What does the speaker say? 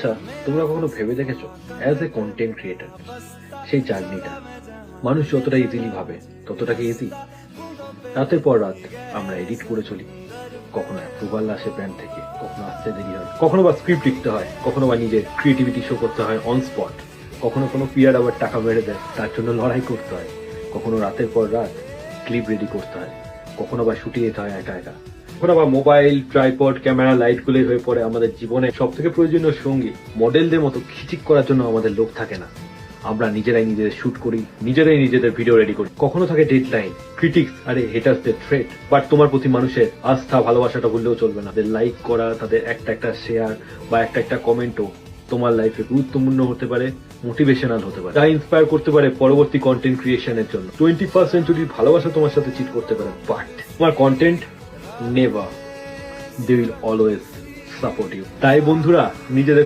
আচ্ছা, তোমরা কখনো ভেবে দেখেছো অ্যাজ এ কন্টেন্ট ক্রিয়েটার সেই জার্নিটা মানুষ যতটা ইজিলি ভাবে ততটা কি ইজি? রাতের পর রাত আমরা এডিট করে চলি, কখনো অ্যাপ্রুভাল আসে ব্র্যান্ড থেকে, কখনো আসতে দেরি হয়, কখনো বা স্ক্রিপ্ট লিখতে হয়, কখনো বা নিজের ক্রিয়েটিভিটি শো করতে হয় অন স্পট, কখনো কোনো পিয়ার আবার টাকা মেরে দেয় তার জন্য লড়াই করতে হয়, কখনো রাতের পর রাত ক্লিপ রেডি করতে হয়, কখনো বা শুটিয়ে যেতে হয় একা একা, কখনো বা মোবাইল, ট্রাইপড, ক্যামেরা, লাইট গুলোই হয়ে পড়ে আমাদের জীবনে সব থেকে প্রয়োজনীয় সঙ্গী। মডেলদের মতো খিচিক করার জন্য আমাদের লোক থাকে না, আমরা নিজেরাই নিজেদের শুট করি, নিজেরাই নিজেদের ভিডিও রেডি করি। কখনো থাকে ডেডলাইন, ক্রিটিক্স, আরে হেটার্সদের থ্রেট, বাট তোমার প্রতি মানুষের আস্থা ভালোবাসাটা বললেও চলবে না। তাদের লাইক করা, তাদের একটা একটা শেয়ার বা একটা একটা কমেন্টও তোমার লাইফে গুরুত্বপূর্ণ হতে পারে, মোটিভেশনাল হতে পারে, যা ইন্সপায়ার করতে পারে পরবর্তী কন্টেন্ট ক্রিয়েশনের জন্য। 21st সেঞ্চুরির ভালোবাসা তোমার সাথে চিট করতে পারে, বাট তোমার content never, they will always support you. তাই বন্ধুরা, নিজেদের